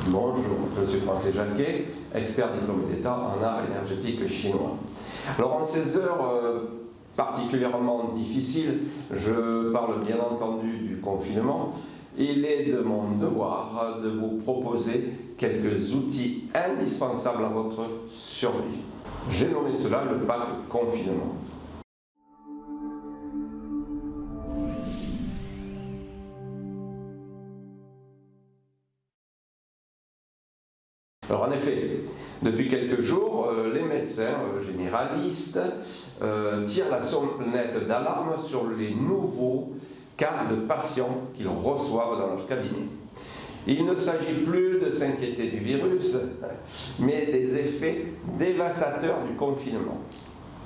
Bonjour, je suis Francis Jacquet, expert diplômé d'État en art énergétique chinois. Alors en ces heures particulièrement difficiles, je parle bien entendu du confinement. Il est de mon devoir de vous proposer quelques outils indispensables à votre survie. J'ai nommé cela le pack confinement. Alors en effet, depuis quelques jours, les médecins généralistes tirent la sonnette d'alarme sur les nouveaux cas de patients qu'ils reçoivent dans leur cabinet. Il ne s'agit plus de s'inquiéter du virus, mais des effets dévastateurs du confinement,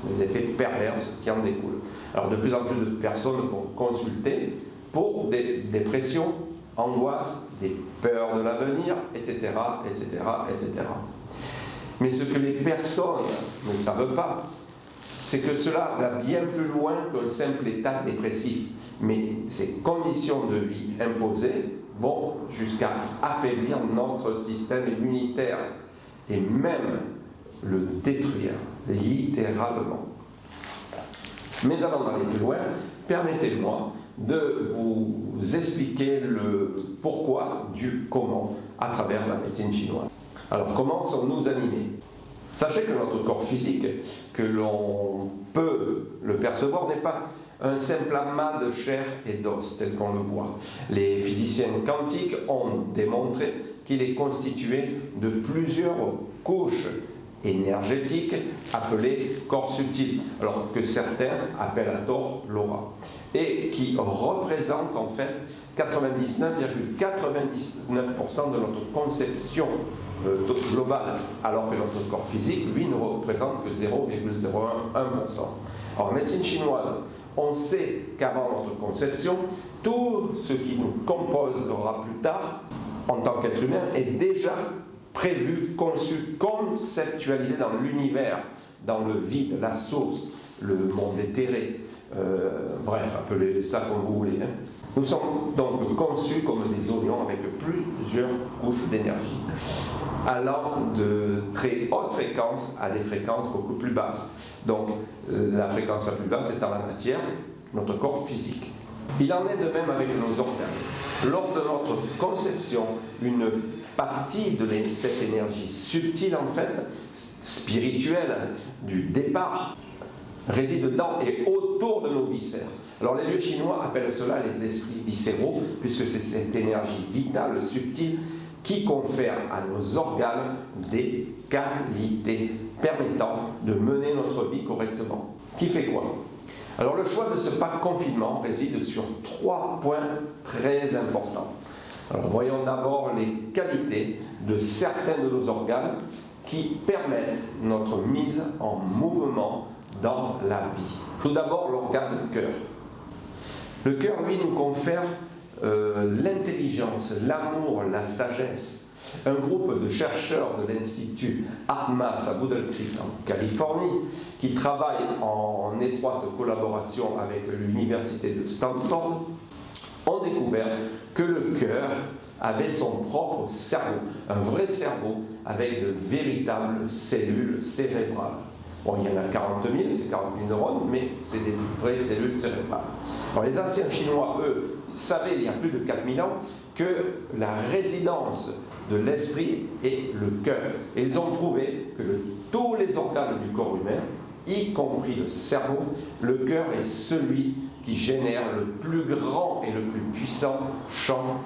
les effets pervers qui en découlent. Alors de plus en plus de personnes vont consulter pour des dépressions, angoisses, des peurs de l'avenir, etc., etc., etc. Mais ce que les personnes ne savent pas, c'est que cela va bien plus loin qu'un simple état dépressif. Mais ces conditions de vie imposées vont jusqu'à affaiblir notre système immunitaire et même le détruire, littéralement. Mais avant d'aller plus loin, permettez-moi de vous expliquer le pourquoi du comment à travers la médecine chinoise. Alors, comment sommes-nous animés ? Sachez que notre corps physique, que l'on peut le percevoir, n'est pas un simple amas de chair et d'os, tel qu'on le voit. Les physiciens quantiques ont démontré qu'il est constitué de plusieurs couches énergétiques appelées corps subtils, alors que certains appellent à tort l'aura, et qui représentent en fait 99,99% de notre conception globale, alors que notre corps physique, lui, ne représente que 0,01%. En médecine chinoise, on sait qu'avant notre conception, tout ce qui nous composera plus tard, en tant qu'être humain, est déjà prévu, conçu, conceptualisé dans l'univers, dans le vide, la source, le monde éthéré, bref, appelez ça comme vous voulez. Nous sommes donc conçus comme des oignons avec plusieurs couches d'énergie, allant de très haute fréquence à des fréquences beaucoup plus basses. Donc la fréquence la plus basse étant la matière, notre corps physique. Il en est de même avec nos organes. Lors de notre conception, une partie de cette énergie subtile, en fait, spirituelle, du départ, réside dans et autour de nos viscères. Alors les vieux chinois appellent cela les esprits viscéraux, puisque c'est cette énergie vitale, subtile, qui confère à nos organes des qualités permettant de mener notre vie correctement. Qui fait quoi ? Alors le choix de ce pack confinement réside sur 3 points très importants. Alors voyons d'abord les qualités de certains de nos organes qui permettent notre mise en mouvement dans la vie. Tout d'abord l'organe cœur. Le cœur, lui, nous confère l'intelligence, l'amour, la sagesse. Un groupe de chercheurs de l'Institut HeartMath à Battle Creek en Californie, qui travaille en étroite collaboration avec l'université de Stanford, ont découvert que le cœur avait son propre cerveau, un vrai cerveau avec de véritables cellules cérébrales. Bon, il y en a 40 000, c'est 40 000 neurones, mais c'est des vraies cellules cérébrales. Alors, les anciens Chinois, eux, savaient il y a plus de 4000 ans que la résidence de l'esprit est le cœur. Et ils ont prouvé que tous les organes du corps humain, y compris le cerveau, le cœur est celui qui génère le plus grand et le plus puissant champ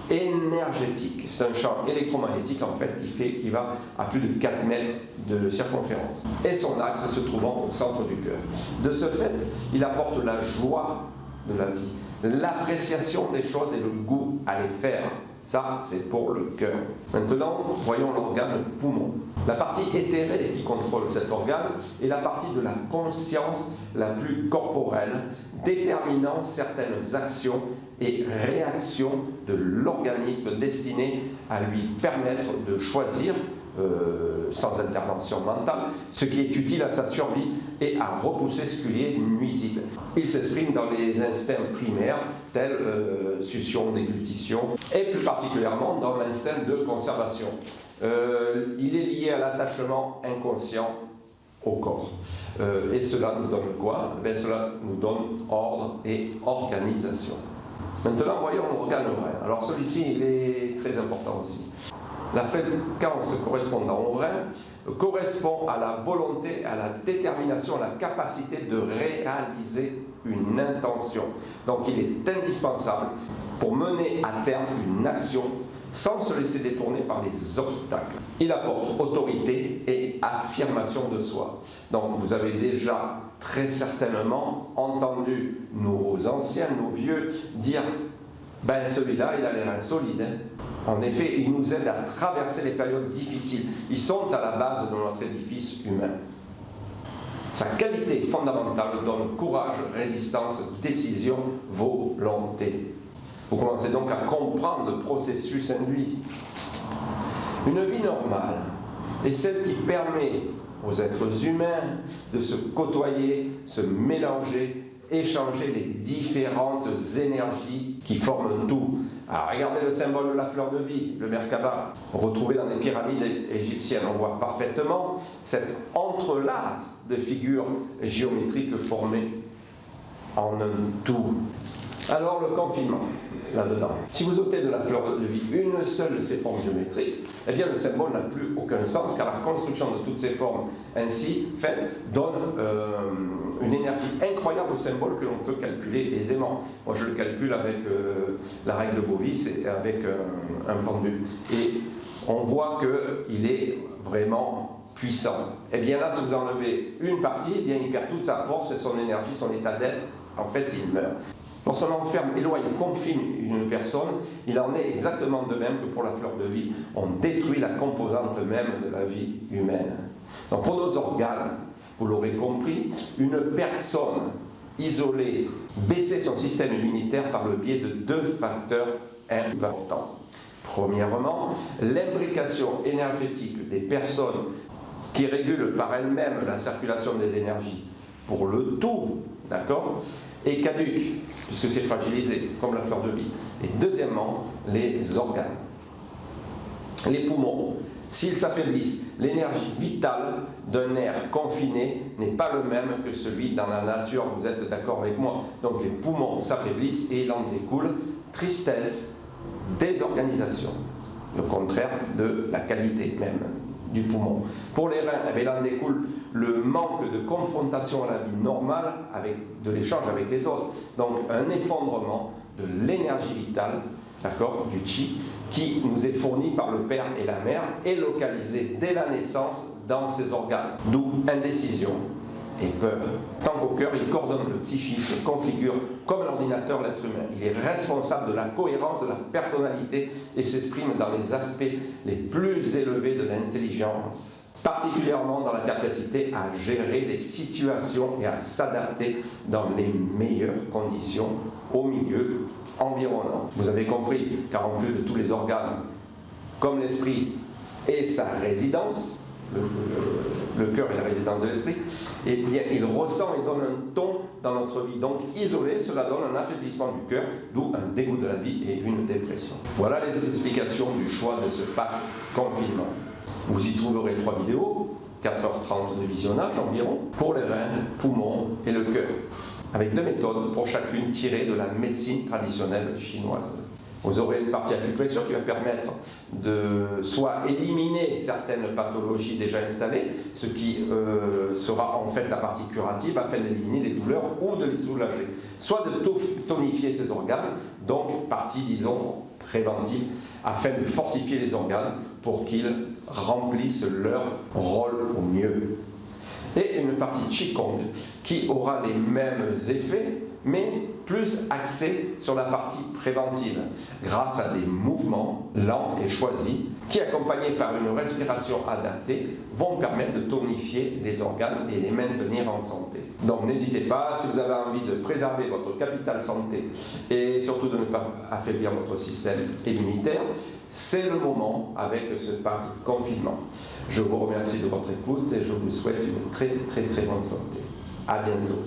énergétique. C'est un champ électromagnétique en fait qui va à plus de 4 mètres de circonférence. Et son axe se trouvant au centre du cœur. De ce fait, il apporte la joie de la vie, l'appréciation des choses et le goût à les faire. Ça, c'est pour le cœur. Maintenant, voyons l'organe poumon. La partie éthérée qui contrôle cet organe est la partie de la conscience la plus corporelle, déterminant certaines actions et réactions de l'organisme destinées à lui permettre de choisir sans intervention mentale, ce qui est utile à sa survie et à repousser ce qui est nuisible. Il s'exprime dans les instincts primaires tels succion, déglutition et plus particulièrement dans l'instinct de conservation. Il est lié à l'attachement inconscient au corps. Et cela nous donne quoi? Bien, cela nous donne ordre et organisation. Maintenant, voyons l'organe rein. Alors celui-ci, il est très important aussi. La fréquence correspondant au rein correspond à la volonté, à la détermination, à la capacité de réaliser une intention. Donc il est indispensable pour mener à terme une action sans se laisser détourner par les obstacles. Il apporte autorité et affirmation de soi. Donc vous avez déjà très certainement entendu nos anciens, nos vieux dire « ben celui-là, il a l'air insolide. Hein ». En effet, il nous aide à traverser les périodes difficiles. Ils sont à la base de notre édifice humain. Sa qualité fondamentale donne courage, résistance, décision, volonté. Vous commencez donc à comprendre le processus induit. Une vie normale est celle qui permet aux êtres humains de se côtoyer, se mélanger, échanger les différentes énergies qui forment tout. Alors, regardez le symbole de la fleur de vie, le Merkaba, retrouvé dans les pyramides égyptiennes. On voit parfaitement cet entrelace de figures géométriques formées en un tout. Alors, le confinement, là-dedans. Si vous ôtez de la fleur de vie une seule de ces formes géométriques, eh bien le symbole n'a plus aucun sens, car la construction de toutes ces formes ainsi faites donne une énergie incroyable au symbole que l'on peut calculer aisément. Moi je le calcule avec la règle de Bovis et avec un pendule. Et on voit qu'il est vraiment puissant. Et bien là, si vous enlevez une partie, eh bien il perd toute sa force et son énergie, son état d'être. En fait, il meurt. Lorsqu'on enferme, éloigne, confine une personne, il en est exactement de même que pour la fleur de vie. On détruit la composante même de la vie humaine. Donc pour nos organes, vous l'aurez compris, une personne isolée baissait son système immunitaire par le biais de deux facteurs importants. Premièrement, l'imbrication énergétique des personnes qui régulent par elles-mêmes la circulation des énergies pour le tout, d'accord, est caduque, puisque c'est fragilisé, comme la fleur de vie. Et deuxièmement, les organes. Les poumons, s'ils s'affaiblissent, l'énergie vitale d'un air confiné n'est pas le même que celui dans la nature, vous êtes d'accord avec moi. Donc les poumons s'affaiblissent et il en découle tristesse, désorganisation, le contraire de la qualité même du poumon. Pour les reins, eh bien, il en découle le manque de confrontation à la vie normale, avec de l'échange avec les autres. Donc un effondrement de l'énergie vitale, d'accord, du chi, qui nous est fourni par le père et la mère, et localisé dès la naissance dans ces organes. D'où indécision et peur. Tant qu'au cœur, il coordonne le psychisme, configure comme l'ordinateur l'être humain. Il est responsable de la cohérence de la personnalité et s'exprime dans les aspects les plus élevés de l'intelligence, particulièrement dans la capacité à gérer les situations et à s'adapter dans les meilleures conditions au milieu environnant. Vous avez compris, car en plus de tous les organes, comme l'esprit et sa résidence, le cœur est la résidence de l'esprit, et bien il ressent et donne un ton dans notre vie. Donc isolé, cela donne un affaiblissement du cœur, d'où un dégoût de la vie et une dépression. Voilà les explications du choix de ce pack confinement. Vous y trouverez 3 vidéos, 4h30 de visionnage environ, pour les reins, poumons et le cœur, avec 2 méthodes pour chacune tirées de la médecine traditionnelle chinoise. Vous aurez une partie acupression qui va permettre de soit éliminer certaines pathologies déjà installées, ce qui sera en fait la partie curative afin d'éliminer les douleurs ou de les soulager, soit de tonifier ces organes, donc partie disons préventive, afin de fortifier les organes pour qu'ils remplissent leur rôle au mieux. Et une partie Qigong qui aura les mêmes effets, mais plus axé sur la partie préventive, grâce à des mouvements lents et choisis qui, accompagnés par une respiration adaptée, vont permettre de tonifier les organes et les maintenir en santé. Donc n'hésitez pas, si vous avez envie de préserver votre capital santé et surtout de ne pas affaiblir votre système immunitaire, c'est le moment avec ce confinement. Je vous remercie de votre écoute et je vous souhaite une très bonne santé. À bientôt.